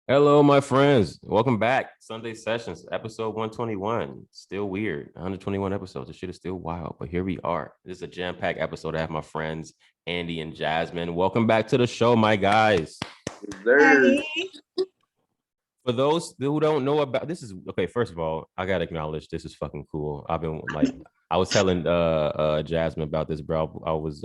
Hello, my friends. Welcome back. Sunday Sessions, episode 121. Still weird. 121 episodes. This shit is still wild, but here we are. This is a jam-packed episode. I have my friends, Andy and Jasmine. Welcome back to the show, my guys. There. Hey. For those who don't know about this is okay, first of all, I gotta acknowledge this is fucking cool. I was telling Jasmine about this, bro. I was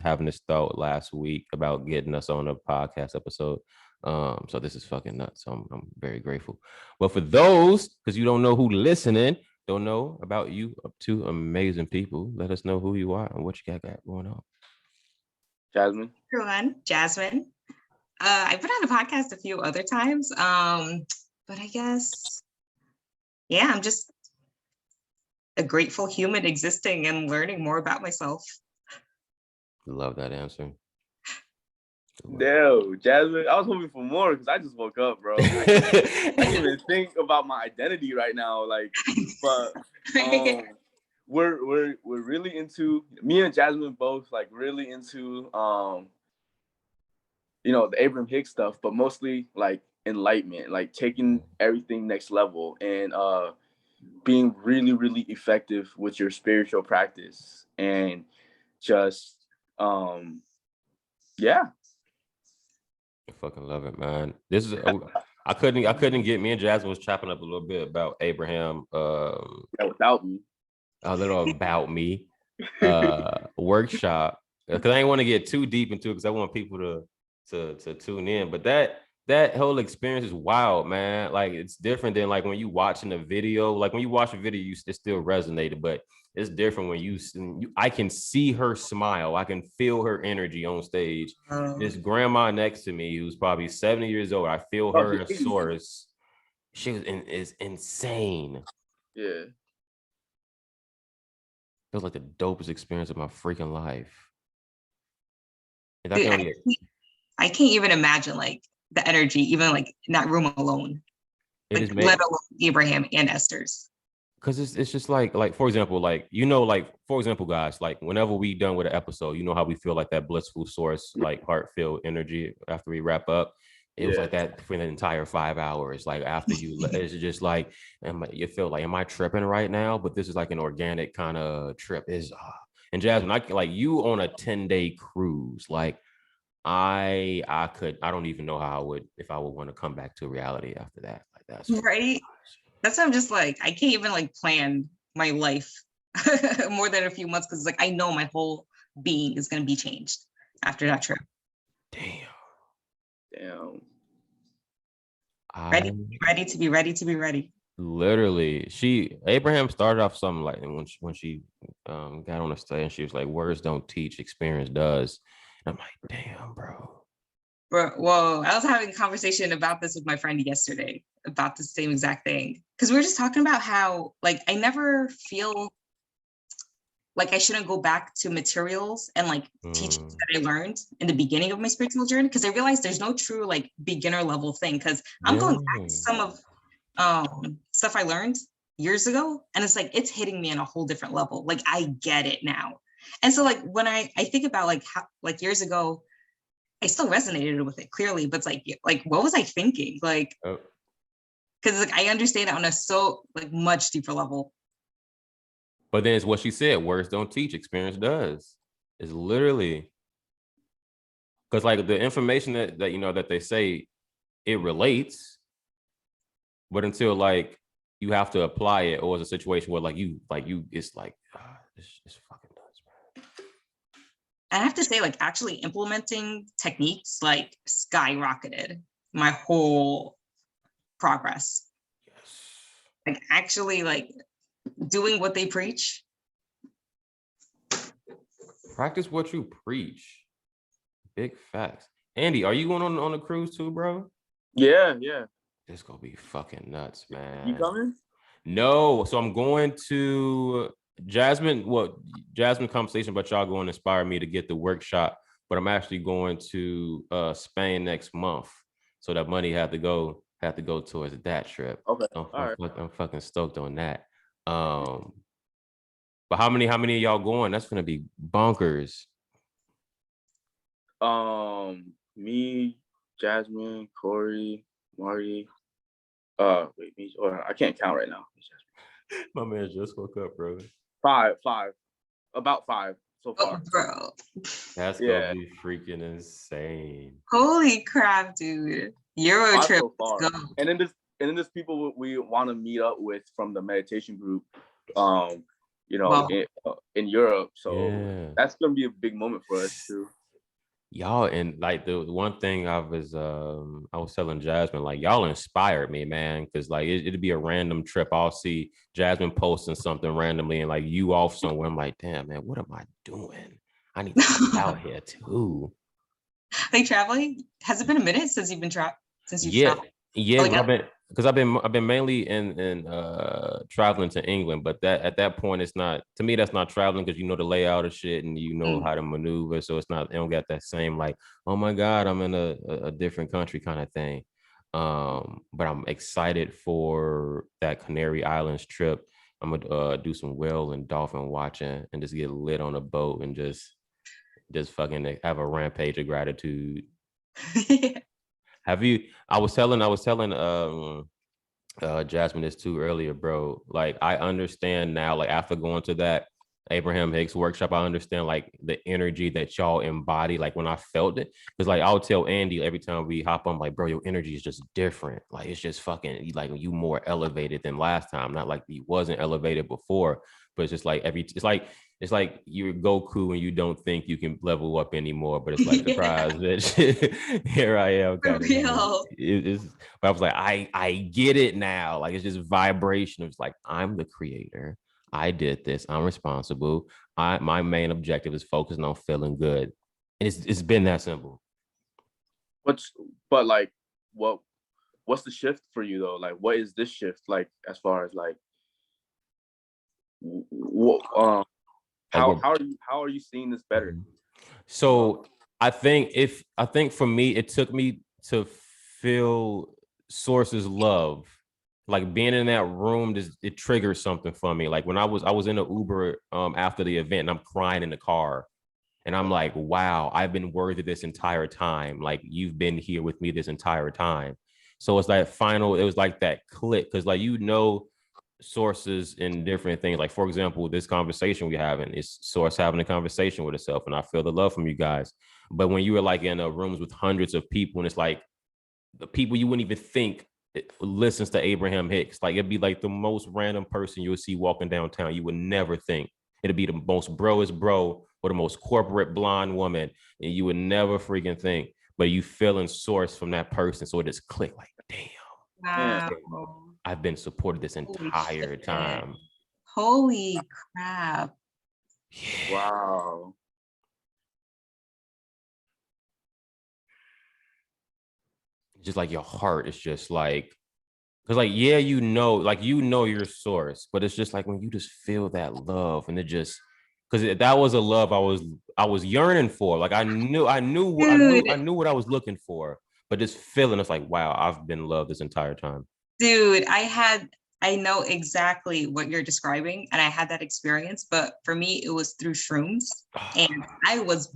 having this thought last week about getting us on a podcast episode. So this is fucking nuts. So I'm very grateful. But for those, because you don't know who listening, don't know about you, two amazing people, let us know who you are and what you got going on. Jasmine. Everyone, Jasmine. I've been on the podcast a few other times, but I guess, yeah, I'm just a grateful human existing and learning more about myself. Love that answer. No, Jasmine. I was hoping for more because I just woke up, bro. I can't even think about my identity right now. But we're really into me and Jasmine both really into the Abraham Hicks stuff, but mostly enlightenment, taking everything next level and being really, really effective with your spiritual practice and just yeah. I fucking love it, man. This is I couldn't get me and Jasmine was chopping up a little bit about Abraham Without me. A little about me workshop because I didn't want to get too deep into it because I want people to tune in. But that whole experience is wild, man. Like it's different than like when you watching a video. Like when you watch a video, it still resonated, but it's different when you I can see her smile. I can feel her energy on stage. This grandma next to me, who's probably 70 years old, I feel her in a source. She is insane. Yeah. Feels like the dopest experience of my freaking life. Dude, I can't even imagine the energy, even in that room alone. Let alone Abraham and Esther's. Because it's just like for example, for example, guys, whenever we done with an episode, you know how we feel like that blissful source, heart-filled energy after we wrap up. It was like that for the entire 5 hours. Like after you, it's just like, you feel like, am I tripping right now? But this is like an organic kind of trip. And Jasmine, I you on a 10-day cruise. Like I don't even know how if I would want to come back to reality after that. Like that's right. That's why I'm just I can't even plan my life more than a few months because I know my whole being is going to be changed after that trip. Damn. Ready to be ready. Literally, Abraham started off something like when she got on the stage and she was like, "Words don't teach, experience does." And I'm like, "Damn, bro." Whoa, I was having a conversation about this with my friend yesterday about the same exact thing because we were just talking about how I never feel like I shouldn't go back to materials and teachings that I learned in the beginning of my spiritual journey because I realized there's no true beginner level thing because I'm going back to some of stuff I learned years ago and it's hitting me on a whole different level. I get it now. And so when I think about how years ago, I still resonated with it clearly, but it's what was I thinking? Because I understand it on a so much deeper level. But then it's what she said, words don't teach, experience does. It's literally because the information that that they say, it relates, but until you have to apply it, or it's a situation where it's fucking nuts, man. I have to say, actually implementing techniques skyrocketed my whole progress. Yes. Actually doing what they preach. Practice what you preach. Big facts. Andy, are you going on a cruise too, bro? Yeah. This gonna be fucking nuts, man. You coming? No, so I'm going to Jasmine. Well, Jasmine conversation, but y'all going to inspire me to get the workshop. But I'm actually going to Spain next month, so that money had to go towards that trip. Okay, I'm fucking stoked on that. But how many of y'all going? That's gonna be bonkers. Me, Jasmine, Corey, Marty. Wait, I can't count right now. My man just woke up, bro. Five. About 5 so Oh, far. bro. That's gonna be freaking insane. Holy crap, dude. Euro 5 trip. so far. Let's go. And then there's people we want to meet up with from the meditation group. Wow. In Europe. So Yeah. that's gonna be a big moment for us too. Y'all, and like the one thing I was telling Jasmine, like y'all inspired me, man, because like it'd be a random trip. I'll see Jasmine posting something randomly and like you off somewhere. I'm like, damn, man, what am I doing? I need to be out here too. Like traveling? Has it been a minute since you've traveled? Yeah, Like, because I've been mainly in traveling to England, but that at that point it's not, to me that's not traveling, because you know the layout of shit and you know how to maneuver, so it's not, it don't get that same like, oh my god, I'm in a different country kind of thing. But I'm excited for that Canary Islands trip. I'm gonna do some whale and dolphin watching and just get lit on a boat and just fucking have a rampage of gratitude. Have you? I was telling Jasmine this too earlier, bro. Like I understand now, like after going to that Abraham Hicks workshop, I understand like the energy that y'all embody. Like when I felt it, because like I'll tell Andy every time we hop on, like, bro, your energy is just different. Like it's just fucking like you more elevated than last time. Not like you wasn't elevated before, but it's just like it's like you're Goku and you don't think you can level up anymore, but it's like surprise, bitch. Here I am, For kind of. real. But I was like, I get it now. Like it's just vibration. It's like I'm the creator. I did this. I'm responsible. My main objective is focusing on feeling good, and it's been that simple. But like, what's the shift for you though? Like, what is this shift like as far as like, how are you seeing this better? So I think for me, it took me to feel Source's love. Like being in that room, it triggered something for me. Like when I was in an Uber after the event and I'm crying in the car. And I'm like, wow, I've been worthy this entire time. Like you've been here with me this entire time. So it's that it was like that click. Cause like, sources in different things. Like, for example, this conversation we're having is Source having a conversation with itself. And I feel the love from you guys. But when you were like in rooms with hundreds of people and it's like the people you wouldn't even think listens to Abraham Hicks, like it'd be like the most random person you'll see walking downtown. You would never think it'd be the most broest bro or the most corporate blonde woman. And you would never freaking think, but you feeling Source from that person. So it just clicked like, damn. Wow. I've been supported this entire time. Holy crap. Yeah. Wow. Just like your heart is just like, because like, yeah, like your Source, but it's just like when you just feel that love and it just, because that was a love I was yearning for. Like I knew what I was looking for, but this feeling, it's like, wow, I've been loved this entire time. Dude, I know exactly what you're describing, and I had that experience, but for me, it was through shrooms, and I was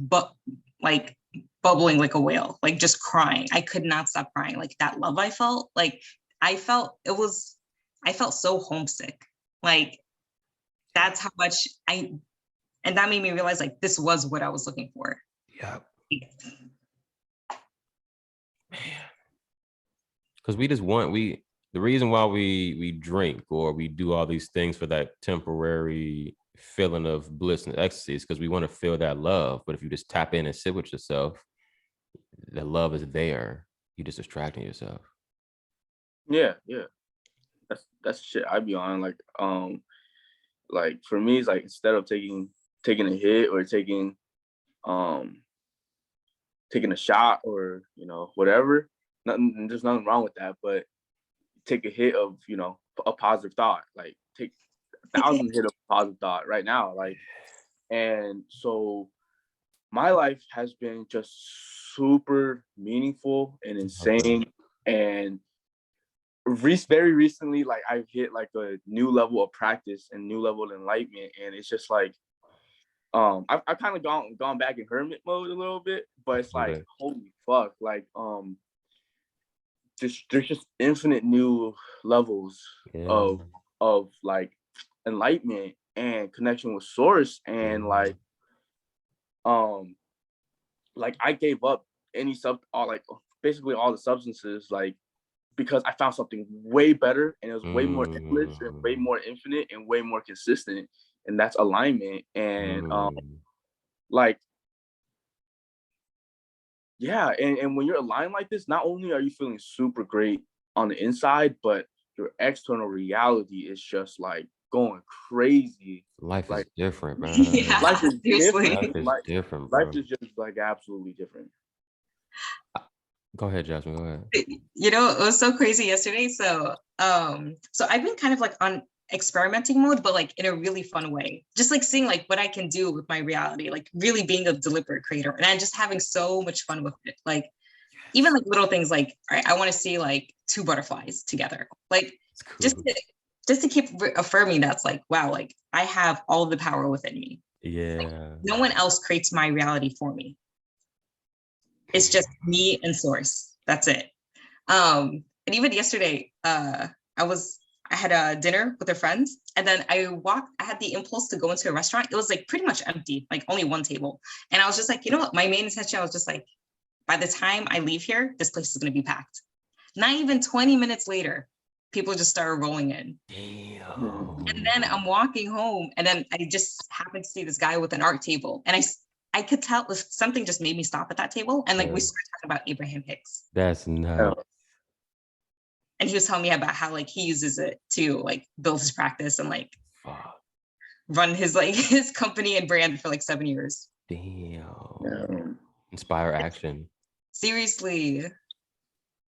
like bubbling like a whale, like just crying. I could not stop crying. Like that love I felt, like I felt so homesick. Like that's how much and that made me realize like this was what I was looking for. Yeah. Man. Because the reason why we drink or we do all these things for that temporary feeling of bliss and ecstasy is because we want to feel that love. But if you just tap in and sit with yourself, the love is there. You're just distracting yourself. Yeah. That's shit I be on. Like for me, it's like instead of taking a hit or taking a shot or whatever, there's nothing wrong with that, but take a hit of a positive thought, like take 1,000 hit of positive thought right now, like. And so my life has been just super meaningful and insane. And very recently, like I've hit like a new level of practice and new level of enlightenment, and it's just like I've kind of gone back in hermit mode a little bit, but it's like holy fuck, like there's just infinite new levels of like enlightenment and connection with source, and like I gave up basically all the substances, like, because I found something way better, and it was way more endless and way more infinite and way more consistent, and that's alignment. And like, yeah, and when you're aligned like this, not only are you feeling super great on the inside, but your external reality is just like going crazy. Life like, is different, man. Yeah, life is seriously. different. Different, bro. Life is just like absolutely different. Go ahead, Jasmine. Go ahead. You know, it was so crazy yesterday. So I've been kind of like on experimenting mode, but like in a really fun way. Just like seeing like what I can do with my reality, like really being a deliberate creator. And I'm just having so much fun with it. Like even like little things like, all right, I want to see like 2 butterflies together. Like cool. just to keep affirming that's like, wow, like I have all of the power within me. Yeah. Like, no one else creates my reality for me. It's just me and source. That's it. And even yesterday, I had a dinner with a friend, and then I had the impulse to go into a restaurant. It was like pretty much empty, like only one table. And I was just like, you know what? My main intention, I was just like, by the time I leave here, this place is going to be packed. Not even 20 minutes later, people just started rolling in. Damn. And then I'm walking home, and then I just happened to see this guy with an art table. And I could tell something just made me stop at that table. And like we started talking about Abraham Hicks. That's nuts. And he was telling me about how like he uses it to like build his practice and like run his company and brand for like 7 years. Damn. Inspire action. Seriously.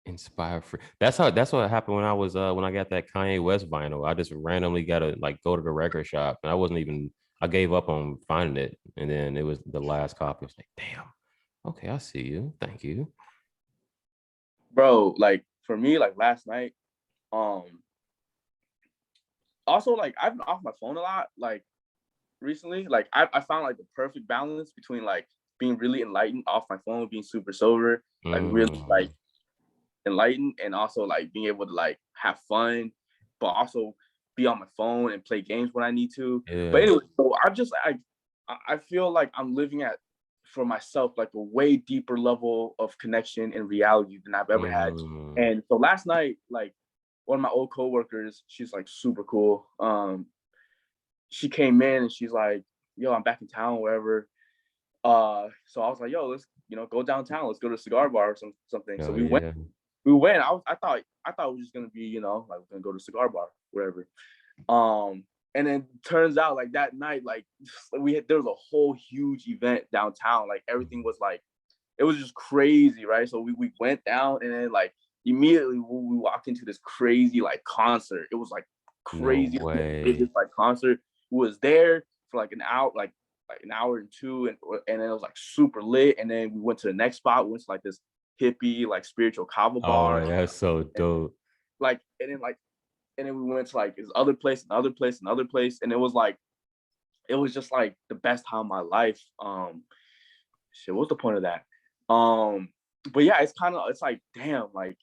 Inspire free. That's what happened when I got that Kanye West vinyl. I just randomly got to like go to the record shop, and I gave up on finding it, and then it was the last copy. I was like, damn, okay, I see you, thank you, bro. Like for me, like last night, also like I've been off my phone a lot, like recently. Like I found like the perfect balance between like being really enlightened off my phone, being super sober, like really like enlightened, and also like being able to like have fun, but also be on my phone and play games when I need to. Yeah. But anyway, so I feel like I'm living for myself like a way deeper level of connection and reality than I've ever had. And so last night, like one of my old coworkers, she's like super cool. She came in and she's like, yo, I'm back in town, wherever. So I was like, yo, let's go downtown. Let's go to a cigar bar or something. So we went. We went. I thought it was just gonna be, like we're gonna go to a cigar bar, wherever. And then turns out like that night, like there was a whole huge event downtown. Like everything was like, it was just crazy, right? So we went down, and then like immediately we walked into this crazy like concert. It was like crazy, no way. Biggest like concert. We was there for like an hour, like an hour and two, and then it was like super lit. And then we went to the next spot. We went to like this hippie like spiritual kava bar. Oh, that's so dope. And then we went to like this other place, another place, and it was just like the best time of my life. What's the point of that? But yeah, it's like damn, like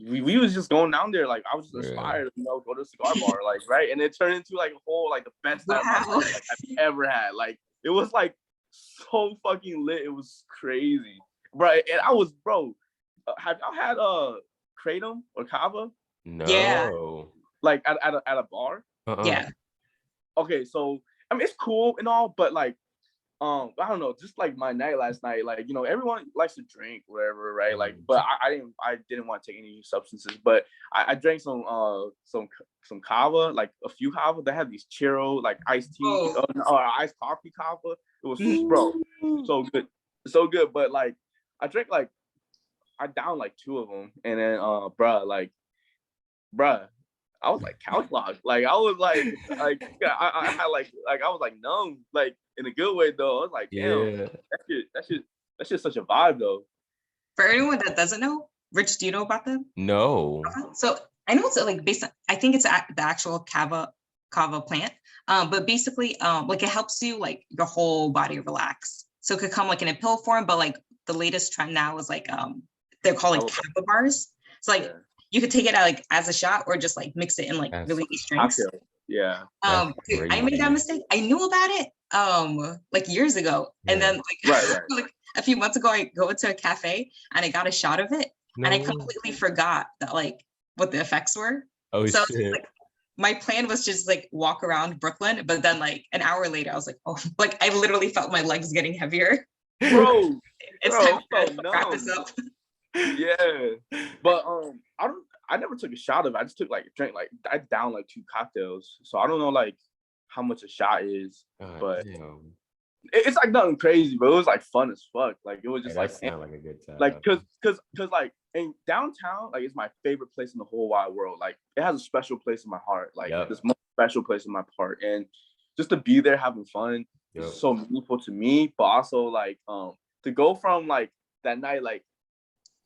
we was just going down there, like I was just inspired to go to a cigar bar, like right, and it turned into like a whole like the best time of my life like, I've ever had. Like it was like so fucking lit. It was crazy, bro. And I was, have y'all had kratom or kava? No. Yeah. Like at a bar? Yeah. Okay, so I mean it's cool and all, but like I don't know, just like my night last night, like everyone likes to drink, whatever, right? Like, but I didn't want to take any substances, but I drank some kava, like a few kava. They have these churro like iced tea or iced coffee kava. It was so good. But like I drank I downed like 2 of them, and then I was like couch locked. Like I was like I had like I was like numb, like in a good way though. I was like, damn, that shit's such a vibe though. For anyone that doesn't know, Rich, do you know about them? No. So I know it's like based on, I think it's the actual kava plant. But basically like it helps you like your whole body relax. So it could come like in a pill form, but like the latest trend now is like they're called like kappa bars. So like Yeah. you could take it like as a shot or just like mix it in like really nice drinks. Cocktail. Yeah. Dude, I made that mistake. I knew about it like years ago. Yeah. And then like, Right. like a few months ago I go into a cafe and I got a shot of it and I completely forgot that like what the effects were. Oh so shit. like, my plan was just like walk around Brooklyn, but then like an hour later I was like, oh, like I literally felt my legs getting heavier. Bro, It's time to wrap this up. Yeah. But I never took a shot of it. I just took like a drink, like I downed like 2 cocktails. So I don't know like how much a shot is, but it's like nothing crazy, but it was like fun as fuck. Like it was just like sound like a good time. Like cause like in downtown, like it's my favorite place in the whole wide world. Like it has a special place in my heart. Like this most special place in my heart. And just to be there having fun is so meaningful to me. But also like to go from like that night, like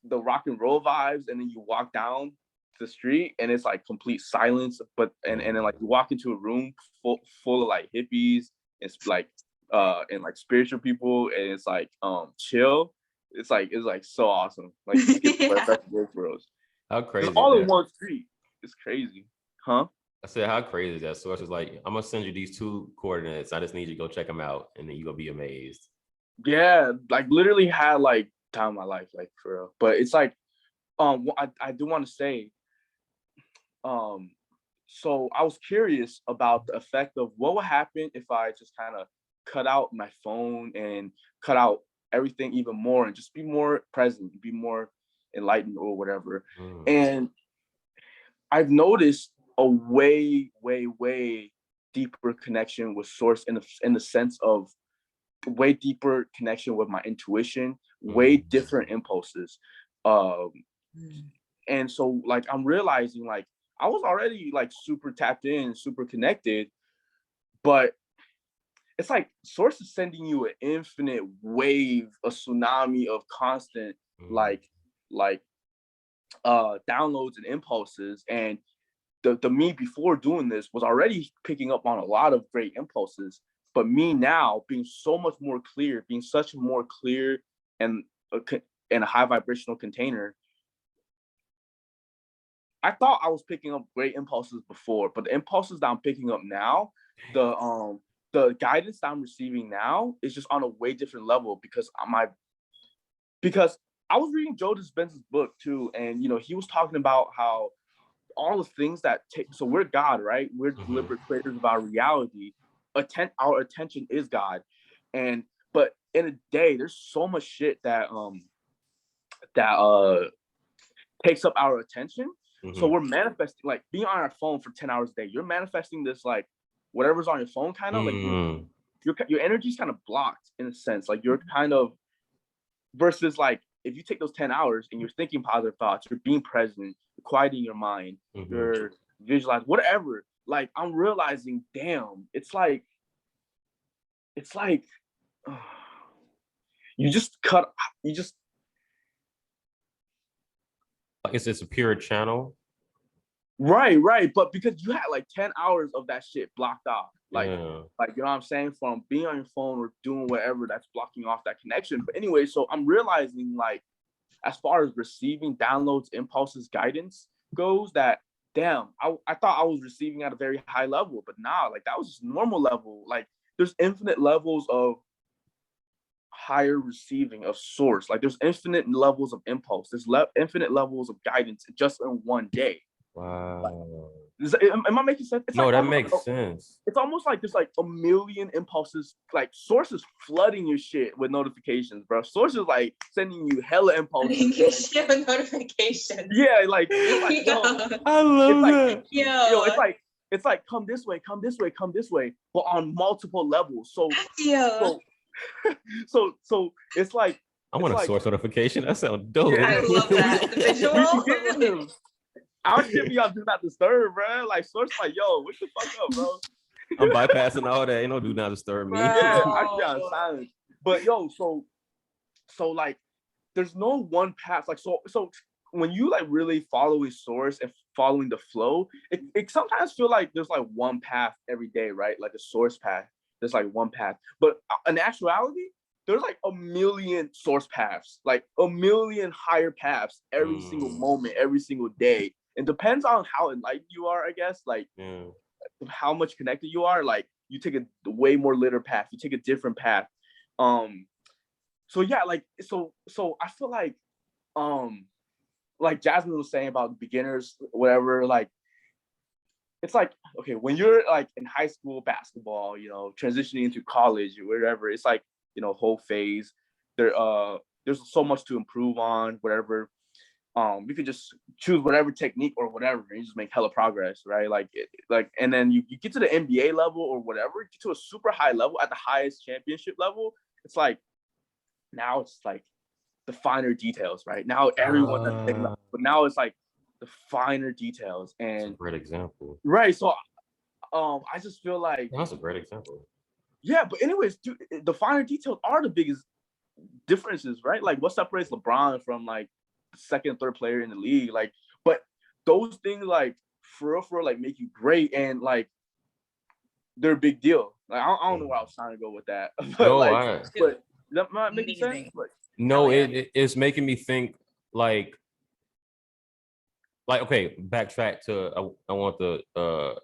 the rock and roll vibes, and then you walk down the street and it's like complete silence, but and then like you walk into a room full of like hippies, it's like and like spiritual people, and it's like chill. It's like so awesome. Like you get the best of both worlds. How crazy! It's all in one street. It's crazy, huh? I said, how crazy is that? Source is like, I'm gonna send you these 2 coordinates. I just need you to go check them out, and then you're gonna be amazed. Yeah, like literally had like time of my life, like for real. But it's like, I do want to say, so I was curious about the effect of what would happen if I just kind of cut out my phone and cut out everything even more and just be more present, be more enlightened or whatever. And I've noticed a way deeper connection with source in the sense of way deeper connection with my intuition, way different impulses. And so like I'm realizing like I was already like super tapped in, super connected, but it's like source is sending you an infinite wave, a tsunami of constant like downloads and impulses. And the me before doing this was already picking up on a lot of great impulses, but me now being so much more clear, being such a more clear and a high vibrational container, I thought I was picking up great impulses before, but the impulses that I'm picking up now, the guidance that I'm receiving now is just on a way different level because I was reading Joe Dispenza's book too, and you know he was talking about how all the things that take. So we're God, right? We're deliberate creators of our reality. Our attention is God, but in a day, there's so much shit that takes up our attention. So we're manifesting, like being on our phone for 10 hours a day. You're manifesting this like whatever's on your phone, kind of like your energy's kind of blocked in a sense. Like you're kind of versus like if you take those 10 hours and you're thinking positive thoughts, you're being present, you're quieting your mind, you're visualizing whatever. Like I'm realizing, damn, it's like you just like it's a pure channel. Right. But because you had like 10 hours of that shit blocked off. Like you know what I'm saying? From being on your phone or doing whatever that's blocking off that connection. But anyway, so I'm realizing like as far as receiving downloads, impulses, guidance goes, that damn, I thought I was receiving at a very high level, but nah, like that was just normal level. Like there's infinite levels of higher receiving of source. Like there's infinite levels of impulse. There's infinite levels of guidance just in one day. Wow. Am I making sense? It's no, like that makes sense. It's almost like there's like a million impulses, like sources flooding your shit with notifications, bro. Sources like sending you hella impulses. Your shit with notifications. Yeah, like it's like yo, I love that. Yo, it's like come this way, but on multiple levels. So so it's like I want a source notification. That sounds dope. Yeah, I love that. The visual. Our shit be on do not disturb, bro. Like source, like yo, what the fuck up, bro? I'm bypassing all that. Ain't no do not disturb me. Yeah, I be on silence. But yo, so like, there's no one path. Like so when you like really follow a source and following the flow, it sometimes feel like there's like one path every day, right? Like a source path. There's like one path. But in actuality, there's like a million source paths, like a million higher paths every single moment, every single day. It depends on how enlightened you are, I guess, like how much connected you are. Like you take a way more linear path, you take a different path. So yeah, like so I feel like Jasmin was saying about beginners, whatever, like it's like, okay, when you're like in high school basketball, you know, transitioning into college or whatever, it's like, you know, whole phase. There's so much to improve on, whatever. You could just choose whatever technique or whatever, and you just make hella progress, right? Like, and then you get to the NBA level or whatever, get to a super high level at the highest championship level. It's like, now it's like the finer details, right? Now everyone's at the same level, but now it's like the finer details. And that's a great example, right? So, I just feel like that's a great example. Yeah, but anyways, dude, the finer details are the biggest differences, right? Like, what separates LeBron from like the second, third player in the league? Like, but those things, like for real, like make you great, and like they're a big deal. Like, I don't know where I was trying to go with that, but No, like, but that might make sense. Like, no, it's making me think like okay, backtrack to I want to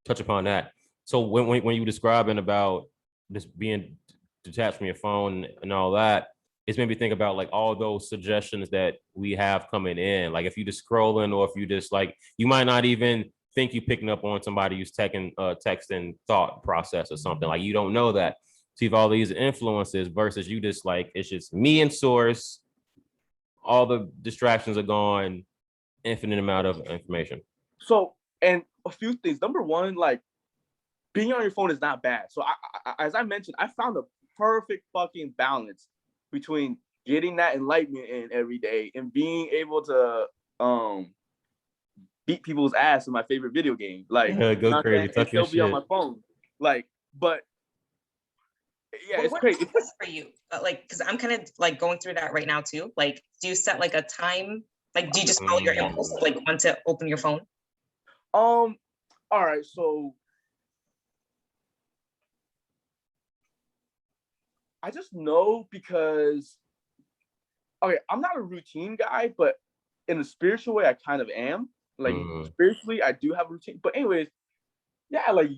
touch upon that. So when you were describing about just being detached from your phone and all that, it's made me think about like all those suggestions that we have coming in. Like if you just scrolling, or if you just like, you might not even think you picking up on somebody who's texting thought process or something. Like you don't know that. So you have all these influences versus you just like, it's just me and source. All the distractions are gone. Infinite amount of information. So, and a few things. Number one, like being on your phone is not bad. So as I mentioned, I found a perfect fucking balance between getting that enlightenment in every day and being able to beat people's ass in my favorite video game. Like, go crazy, and still be on my phone. Like, but yeah, it's crazy. What's for you? Like, because I'm kind of like going through that right now too. Like, do you set like a time? Like, do you just follow your impulse, like want to open your phone? All right, so I just know because, okay, I'm not a routine guy, but in a spiritual way, I kind of am. Like spiritually, I do have a routine. But anyways, yeah, like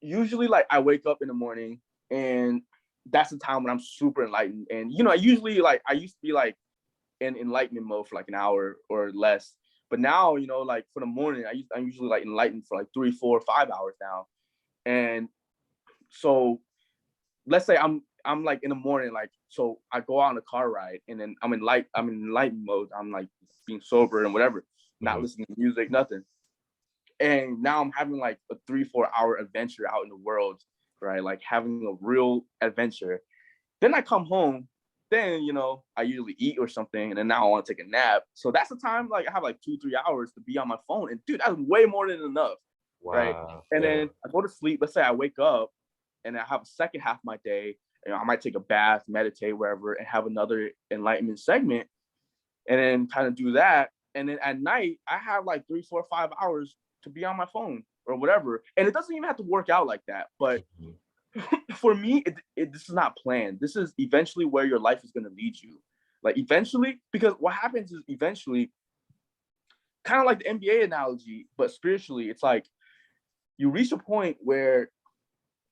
usually like I wake up in the morning and that's the time when I'm super enlightened. And you know, I used to be like in enlightenment mode for like an hour or less. But now, you know, like for the morning, I'm usually like enlightened for like 3, 4, 5 hours now. And so let's say I'm like in the morning, like, so I go out on a car ride and then I'm in enlightened mode. I'm like being sober and whatever, not listening to music, nothing. And now I'm having like a 3, 4 hour adventure out in the world, right? Like having a real adventure. Then I come home, then, you know, I usually eat or something, and then now I want to take a nap. So that's the time, like I have like 2, 3 hours to be on my phone. And dude, that's way more than enough. Wow. Right. And then I go to sleep. Let's say I wake up and I have a second half of my day, you know, I might take a bath, meditate, wherever, and have another enlightenment segment, and then kind of do that. And then at night, I have like 3, 4, 5 hours to be on my phone or whatever. And it doesn't even have to work out like that. But for me, this is not planned. This is eventually where your life is going to lead you. Like eventually, because what happens is eventually, kind of like the NBA analogy, but spiritually, it's like you reach a point where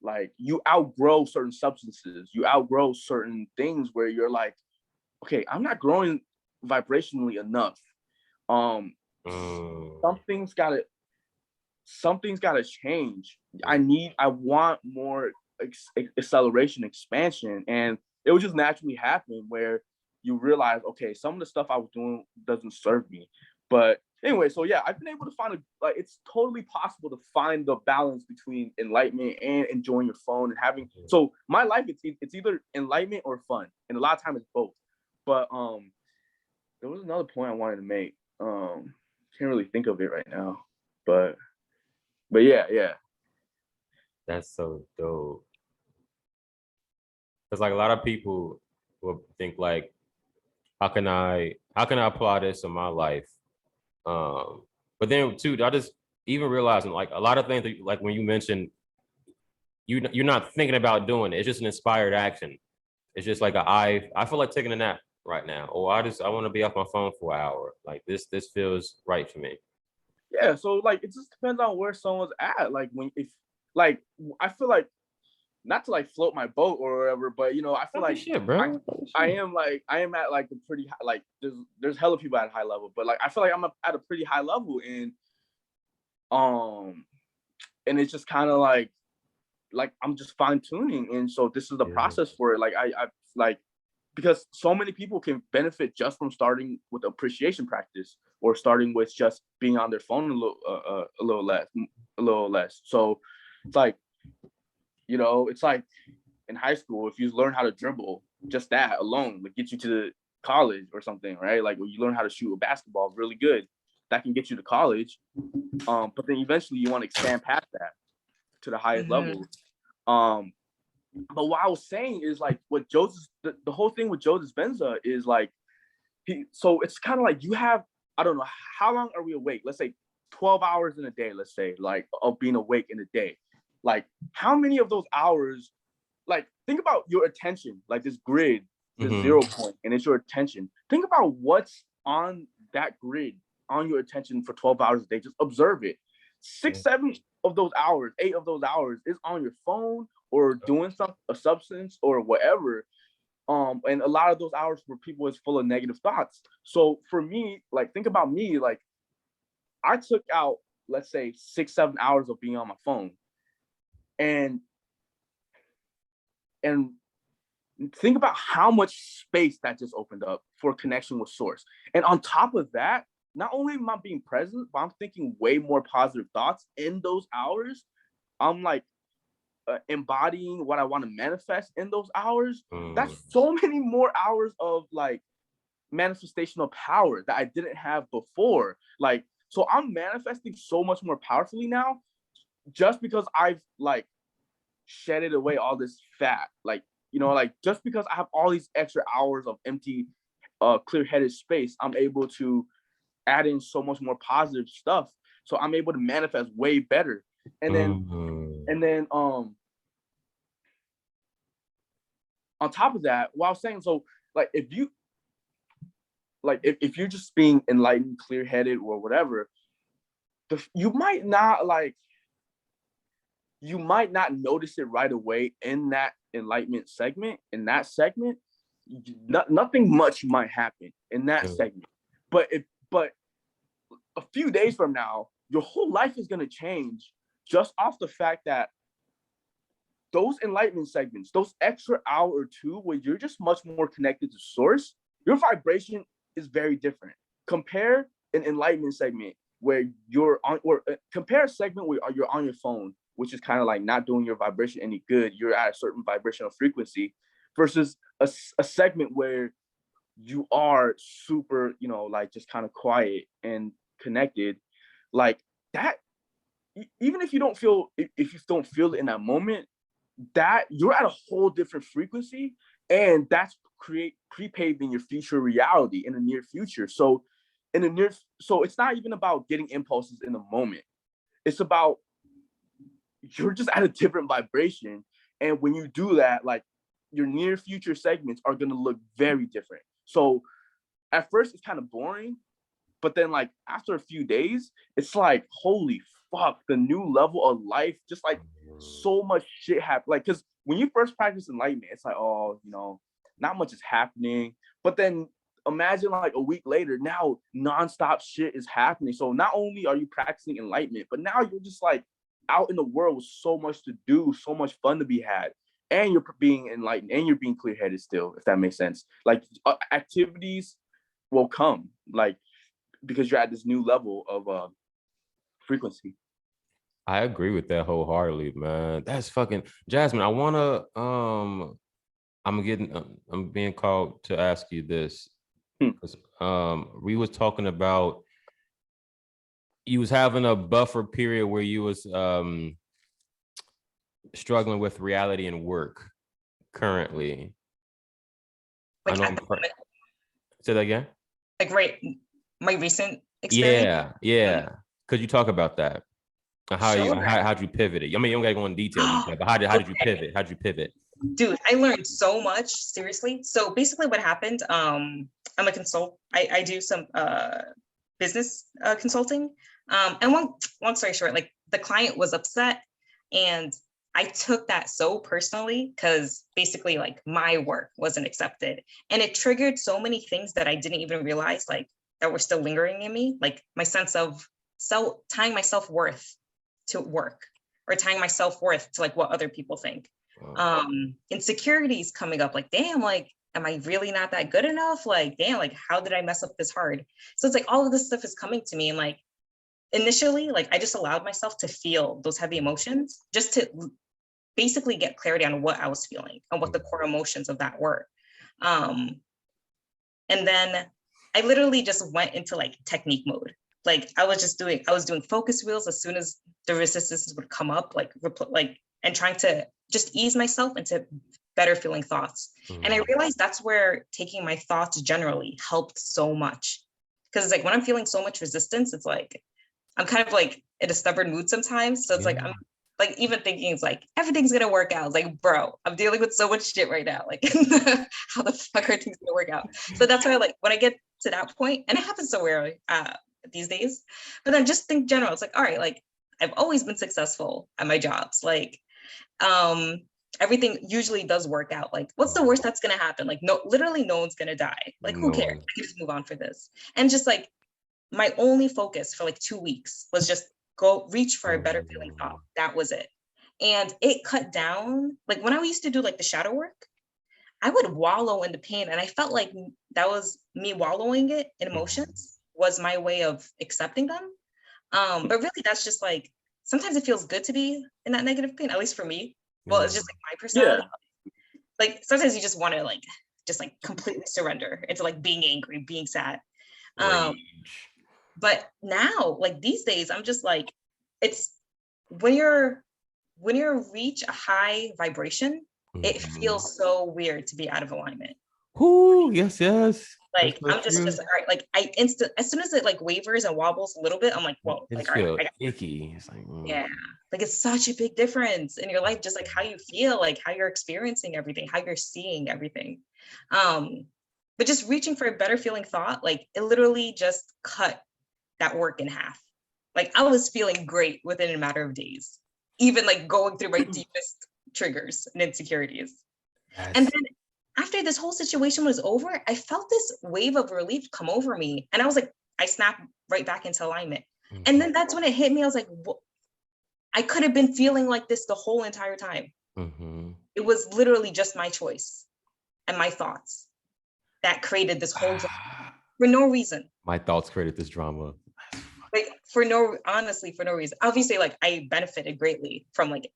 like you outgrow certain substances, you outgrow certain things where you're like, okay, I'm not growing vibrationally enough. Something's gotta change. I want more acceleration, expansion, and it would just naturally happen where you realize, okay, some of the stuff I was doing doesn't serve me. But anyway, so yeah, I've been able to find it's totally possible to find the balance between enlightenment and enjoying your phone and having. So my life, it's either enlightenment or fun, and a lot of times it's both. But there was another point I wanted to make. Can't really think of it right now, but yeah. That's so dope. Because like a lot of people will think like, how can I apply this in my life? But then too, I just even realizing like a lot of things that, like when you mentioned you're not thinking about doing it, it's just an inspired action. It's just like I feel like taking a nap right now, or I want to be off my phone for an hour. Like this feels right for me. Yeah, so like it just depends on where someone's at. Like if like I feel like, not to like float my boat or whatever, but you know, I feel like shit, bro. I am at like a pretty high, like there's hella people at a high level, but like I feel like I'm at a pretty high level, and it's just kind of like I'm just fine tuning, and so this is the process for it. Like I like, because so many people can benefit just from starting with appreciation practice, or starting with just being on their phone a little less. So it's like, you know, it's like in high school, if you learn how to dribble, just that alone would get you to college or something, right? Like when you learn how to shoot a basketball really good, that can get you to college. But then eventually you want to expand past that to the highest level. But what I was saying is like what Joseph, the whole thing with Joe Dispenza is like, so it's kind of like you have, I don't know, how long are we awake? Let's say 12 hours in a day, let's say, like, of being awake in a day. Like, how many of those hours, like, think about your attention, like this grid, the 0 point, and it's your attention. Think about what's on that grid, on your attention for 12 hours a day. Just observe it. 6, 7 of those hours, 8 of those hours is on your phone or doing a substance or whatever. And a lot of those hours for people is full of negative thoughts. So for me, like, think about me, like, I took out, let's say 6, 7 hours of being on my phone, and think about how much space that just opened up for connection with source. And on top of that, not only am I being present, but I'm thinking way more positive thoughts in those hours. I'm like embodying what I want to manifest in those hours. That's so many more hours of like manifestational power that I didn't have before. Like, so I'm manifesting so much more powerfully now, just because I've like shedded away all this fat. Like, you know, like just because I have all these extra hours of empty, clear-headed space, I'm able to add in so much more positive stuff. So I'm able to manifest way better. And then on top of that, what I was saying, so like if you're just being enlightened, clear-headed, or whatever, you might not notice it right away in that enlightenment segment. In that segment, nothing much might happen in that segment. But a few days from now, your whole life is going to change just off the fact that those enlightenment segments, those extra hour or two where you're just much more connected to source, your vibration is very different. Compare an enlightenment segment where you're on, or compare a segment where you're on your phone, which is kind of like not doing your vibration any good. You're at a certain vibrational frequency, versus a segment where you are super, you know, like just kind of quiet and connected. Like that, even if you don't feel it in that moment, that you're at a whole different frequency, and that's pre-paving your future reality in the near future. So it's not even about getting impulses in the moment. It's about you're just at a different vibration. And when you do that, like your near future segments are going to look very different. So at first it's kind of boring, but then like after a few days, it's like, holy fuck, the new level of life, just like so much shit happened. Like, because when you first practice enlightenment, it's like, oh, you know, not much is happening. But then imagine like a week later, now nonstop shit is happening. So not only are you practicing enlightenment, but now you're just like out in the world with so much to do, so much fun to be had, and you're being enlightened and you're being clear-headed still, if that makes sense. Like activities will come, like, because you're at this new level of frequency. I agree with that wholeheartedly, man. That's fucking Jasmine. I'm being called to ask you this. We was talking about, you was having a buffer period where you was struggling with reality and work currently. Like, I know say that again. Like my recent experience. Yeah. Could you talk about that? How'd you pivot it? I mean, you don't gotta go in detail, but how did you pivot? How'd you pivot? dude, I learned so much, seriously. So basically what happened, I'm a I do some business consulting. And long story short, like the client was upset, and I took that so personally because basically like my work wasn't accepted, and it triggered so many things that I didn't even realize like that were still lingering in me, like my sense of tying my self-worth to work, or tying my self-worth to like what other people think. Insecurities coming up, like, damn, like, am I really not that good enough? Like, damn, like, how did I mess up this hard? So it's like all of this stuff is coming to me, and like initially, like I just allowed myself to feel those heavy emotions just to basically get clarity on what I was feeling and what the core emotions of that were. And then I literally just went into like technique mode. Like I was doing focus wheels as soon as the resistance would come up, and trying to just ease myself into better feeling thoughts. And I realized that's where taking my thoughts generally helped so much. Because it's like when I'm feeling so much resistance, it's like I'm kind of like in a stubborn mood sometimes. So it's like I'm like even thinking it's like everything's gonna work out. It's like, bro, I'm dealing with so much shit right now. Like how the fuck are things gonna work out? So that's why like when I get to that point, and it happens so rarely these days, but then just think general. It's like, all right, like I've always been successful at my jobs. Like everything usually does work out. Like what's the worst that's gonna happen? Like no, literally no one's gonna die. Like who cares? I can just move on for this. And just like my only focus for like 2 weeks was just go reach for a better feeling thought. That was it. And it cut down, like when I used to do like the shadow work, I would wallow in the pain. And I felt like that was me wallowing it in emotions was my way of accepting them. But really that's just like, sometimes it feels good to be in that negative pain, at least for me. Well, it's just like my personality. Like sometimes you just want to like, just like completely surrender into like being angry, being sad. But now, like these days, I'm just like, it's when you reach a high vibration, it feels so weird to be out of alignment. Ooh, yes. Like I'm just all right. Like as soon as it like wavers and wobbles a little bit, I'm like, whoa, it like feels all right, icky. It's like yeah, like it's such a big difference in your life, just like how you feel, like how you're experiencing everything, how you're seeing everything. But just reaching for a better feeling thought, like it literally just cut that work in half. Like I was feeling great within a matter of days, even like going through my deepest triggers and insecurities. And then after this whole situation was over, I felt this wave of relief come over me. And I was like, I snapped right back into alignment. And then that's when it hit me. I was like, I could have been feeling like this the whole entire time. It was literally just my choice and my thoughts that created this whole drama for no reason. My thoughts created this drama. Like honestly, for no reason. Obviously, like I benefited greatly from like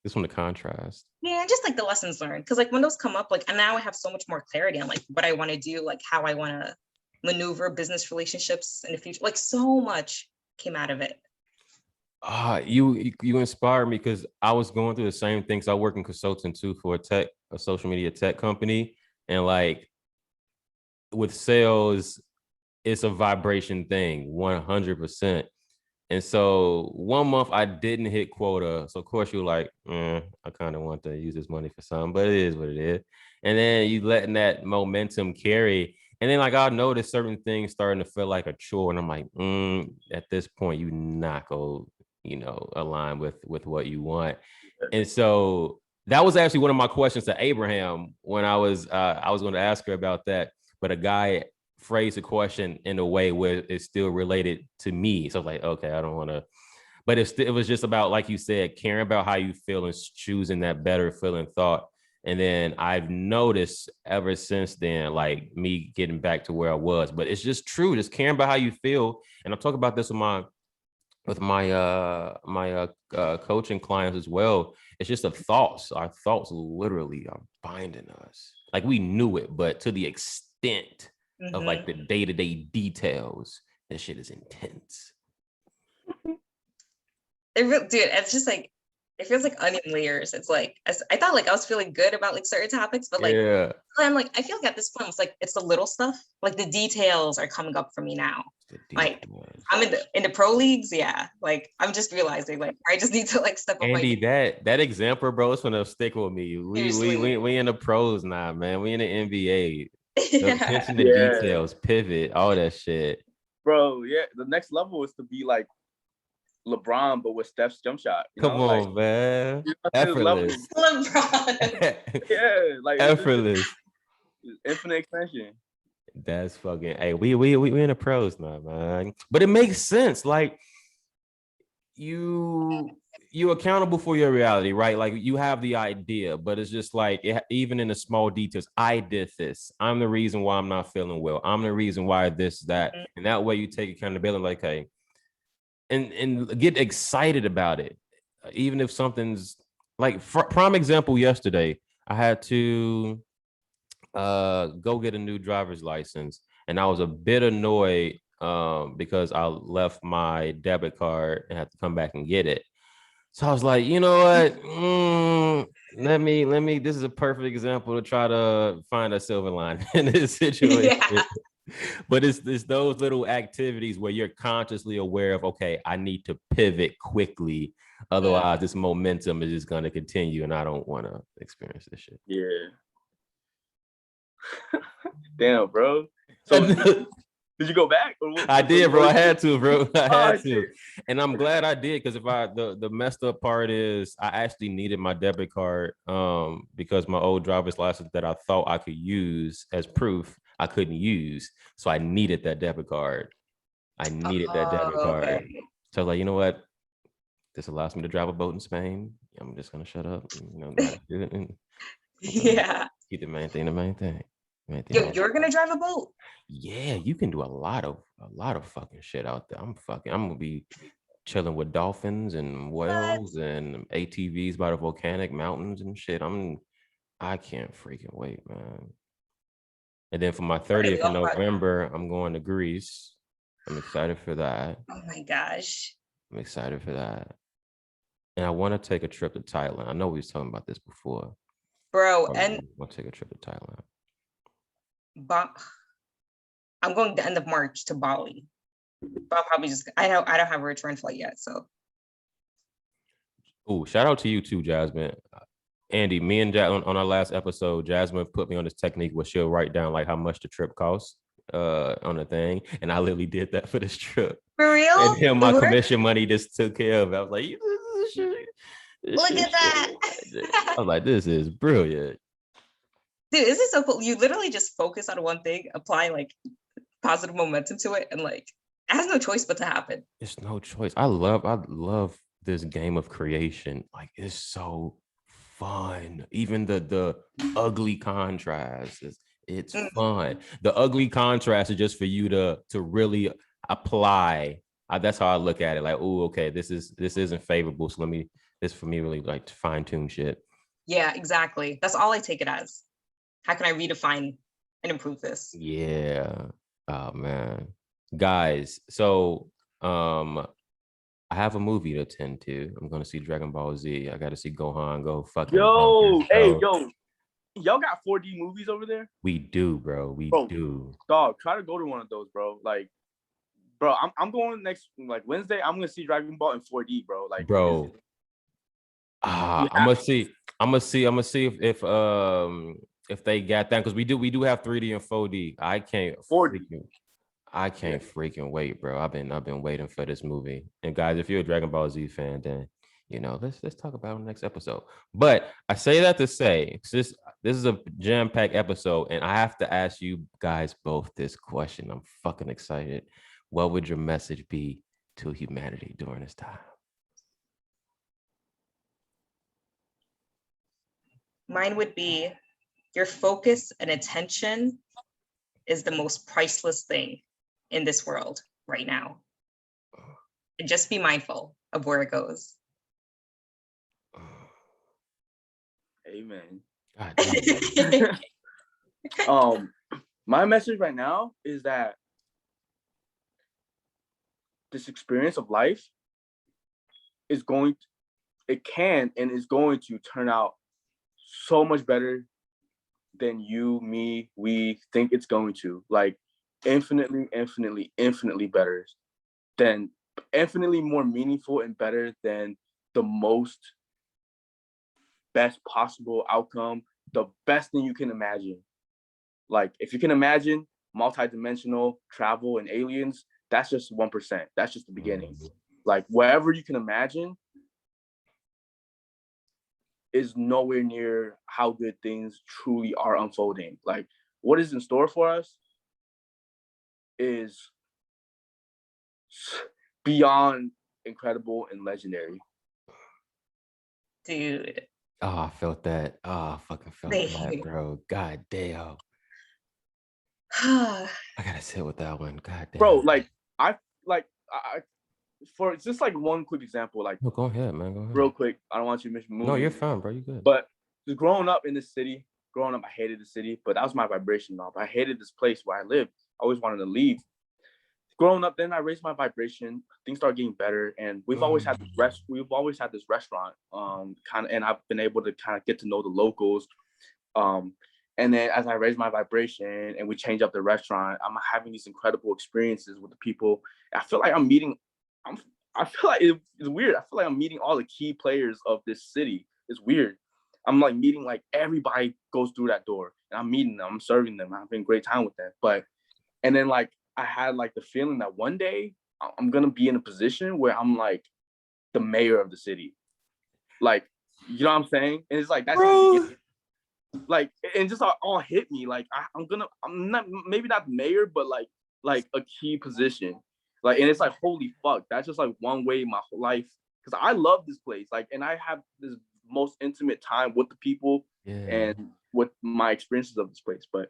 this one, the contrast. Yeah, just like the lessons learned. Cause like when those come up, like and now I have so much more clarity on like what I want to do, like how I want to maneuver business relationships in the future. Like so much came out of it. You inspired me because I was going through the same things. I work in consulting too for a social media tech company. And like with sales, it's a vibration thing, 100%. And so 1 month I didn't hit quota. So of course you're like, I kind of want to use this money for something, but it is what it is. And then you letting that momentum carry. And then like I'll notice certain things starting to feel like a chore. And I'm like, at this point, you not go, align with what you want. And so that was actually one of my questions to Abraham when I was going to ask her about that. But a guy phrase a question in a way where it's still related to me. So like, okay, I don't want to, but it was just about, like you said, caring about how you feel and choosing that better feeling thought. And then I've noticed ever since then, like me getting back to where I was, but it's just true. Just caring about how you feel. And I'll talk about this with my coaching clients as well. It's just the thoughts. Our thoughts literally are binding us. Like we knew it, but to the extent of like the day-to-day details, that shit is intense. Dude, it's just like it feels like onion layers. It's like I thought like I was feeling good about like certain topics, but like I'm like I feel like at this point it's like it's the little stuff. Like the details are coming up for me now. Like I'm in the pro leagues, yeah. Like I'm just realizing like I just need to like step up. Andy, that example, bro, it's gonna stick with me. We in the pros now, man. We in the NBA. The attention to details, pivot, all that shit. Bro, yeah. The next level is to be like LeBron, but with Steph's jump shot. Come on, man. Effortless. LeBron. Yeah, like effortless. Infinite extension. That's fucking. Hey, we in the pros now, man. But it makes sense. Like you accountable for your reality, right? Like you have the idea, but it's just like even in the small details. I did this. I'm the reason why I'm not feeling well. I'm the reason why this, that, and that way you take accountability. Like, hey, and get excited about it, even if something's like prime example. Yesterday, I had to go get a new driver's license, and I was a bit annoyed because I left my debit card and had to come back and get it. So I was like, you know what? Let me. This is a perfect example to try to find a silver line in this situation. Yeah. But it's those little activities where you're consciously aware of, okay, I need to pivot quickly. Otherwise, this momentum is just going to continue, and I don't want to experience this shit. Yeah. Damn, bro. So did you go back? I did, bro. I had to, bro. I had to. And I'm glad I did, because if the messed up part is I actually needed my debit card because my old driver's license that I thought I could use as proof, I couldn't use. So I needed that debit card. Okay. So I was like, you know what? This allows me to drive a boat in Spain. I'm just gonna shut up. Not do it. And, keep the main thing the main thing. Yo, you're gonna drive a boat? Yeah, you can do a lot of fucking shit out there. I'm gonna be chilling with dolphins and whales and ATVs by the volcanic mountains and shit. I can't freaking wait, man. And then for my 30th of November, I'm going to Greece. I'm excited for that. Oh my gosh. I'm excited for that. And I want to take a trip to Thailand. I know we was talking about this before. Bro, and I want to take a trip to Thailand. I'm going the end of March to Bali. But I'll probably just I don't have a return flight yet. So shout out to you too, Jasmine. Andy, me and on our last episode, Jasmine put me on this technique where she'll write down like how much the trip costs on the thing. And I literally did that for this trip. For real? And then my commission money just took care of it. I was like, look at that. I was like, this is brilliant. Dude, this is so cool. You literally just focus on one thing, apply like positive momentum to it, and like it has no choice but to happen. It's no choice. I love this game of creation. Like it's so fun. Even the ugly contrast it's fun. The ugly contrast is just for you to really apply. That's how I look at it. Like, oh, okay, this isn't favorable. So this for me really like to fine tune shit. Yeah, exactly. That's all I take it as. How can I redefine and improve this? Yeah. Oh man. Guys, so I have a movie to attend to. I'm gonna see Dragon Ball Z. I gotta see Gohan go fucking. Yo, y'all got 4D movies over there? We do, bro. We do. Dog, try to go to one of those, bro. Like, bro, I'm going next like Wednesday. I'm gonna see Dragon Ball in 4D, bro. Like, bro. I'm gonna see if they got that, because we do have 3D and 4D. I can't freaking wait, bro. I've been waiting for this movie. And guys, if you're a Dragon Ball Z fan, then let's talk about it in the next episode. But I say that to say this is a jam-packed episode, and I have to ask you guys both this question. I'm fucking excited. What would your message be to humanity during this time? Mine would be, your focus and attention is the most priceless thing in this world right now. And just be mindful of where it goes. Amen. My message right now is that this experience of life is going it can and is going to turn out so much better than you, me, we think it's going to. Like infinitely better, than infinitely more meaningful and better than the most best possible outcome, the best thing you can imagine. Like if you can imagine multi-dimensional travel and aliens, that's just 1%. That's just the beginning. Like whatever you can imagine is nowhere near how good things truly are unfolding. Like what is in store for us is beyond incredible and legendary. Dude. Oh, I felt that. Oh, I fucking felt that, bro. God damn. I gotta sit with that one. God damn. Bro, I for just like one quick example, like no, go ahead, man. Go ahead. Real quick. I don't want you to miss the movie. No, you're fine, bro. You good. But just growing up in this city, I hated the city, but that was my vibration. I hated this place where I lived. I always wanted to leave. Growing up, then I raised my vibration. Things started getting better, and we've always had this restaurant. And I've been able to kind of get to know the locals. And then as I raise my vibration and we change up the restaurant, I'm having these incredible experiences with the people. I feel like I feel like it's weird. I feel like I'm meeting all the key players of this city. It's weird. I'm like meeting like everybody goes through that door, and I'm meeting them. I'm serving them. I'm having a great time with them. And then like I had like the feeling that one day I'm gonna be in a position where I'm like the mayor of the city. Like, you know what I'm saying? And it's like that's like, and just all hit me. Like I'm not maybe not mayor, but like a key position. Like, and it's like, holy fuck, that's just like one way my whole life. Because I love this place. Like, and I have this most intimate time with the people and with my experiences of this place. But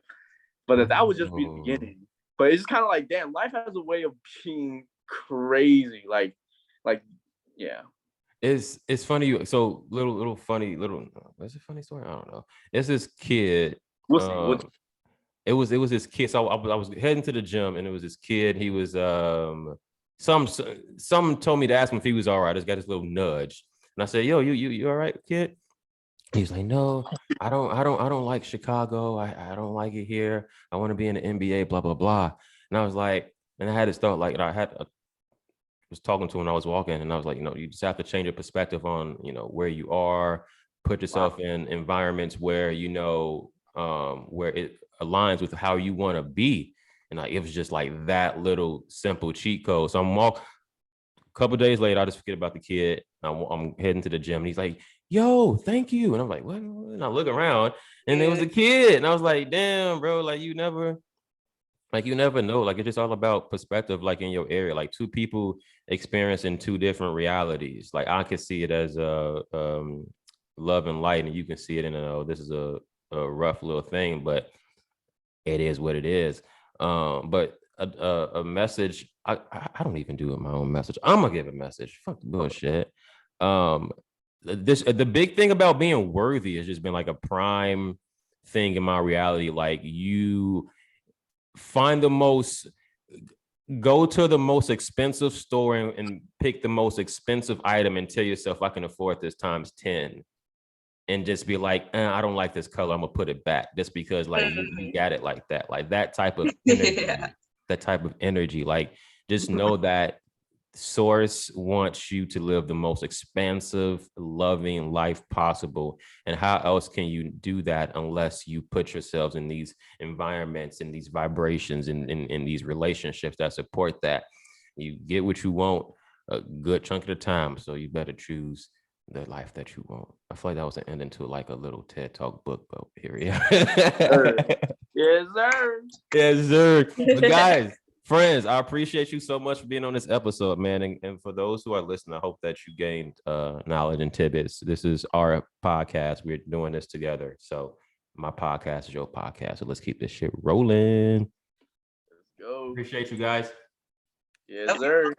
that would just be the beginning. But it's just kind of like, damn, life has a way of being crazy. Like, yeah. It's funny. So little funny what's a funny story? I don't know. It's this kid. It was this kid. So I was heading to the gym, and it was this kid. He was some told me to ask him if he was all right. I just got this little nudge, and I said, "Yo, you all right, kid?" He's like, "No, I don't like Chicago. I don't like it here. I want to be in the NBA. Blah blah blah." And I was like, and I had this thought, like was talking to him when I was walking, and I was like, you just have to change your perspective on where you are. Put yourself in environments where where it aligns with how you want to be. And it was just like that little simple cheat code. So I'm a couple days later, I just forget about the kid. I'm heading to the gym, and he's like, "Yo, thank you." And I'm like, "What?" And I look around, and there was a kid, and I was like, "Damn, bro! Like you never know. Like it's just all about perspective. Like in your area, like two people experiencing two different realities. Like I can see it as a love and light, and you can see it in this is a rough little thing, but it is what it is. But a message, I don't even do it my own message. I'm gonna give a message. Fuck the bullshit. The big thing about being worthy has just been like a prime thing in my reality. Like you go to the most expensive store and pick the most expensive item and tell yourself, I can afford this times 10. And just be like, I don't like this color. I'm gonna put it back just because like you got it like that type of energy, that type of energy. Like just know that source wants you to live the most expansive, loving life possible. And how else can you do that unless you put yourselves in these environments and these vibrations and in these relationships that support that? You get what you want a good chunk of the time. So you better choose the life that you want. I feel like that was an ending to like a little TED Talk book, but here we are. Yes, sir. Yes, sir. But guys, friends, I appreciate you so much for being on this episode, man. And for those who are listening, I hope that you gained knowledge and tidbits. This is our podcast. We're doing this together. So my podcast is your podcast. So let's keep this shit rolling. Let's go. Appreciate you guys. Yes, sir.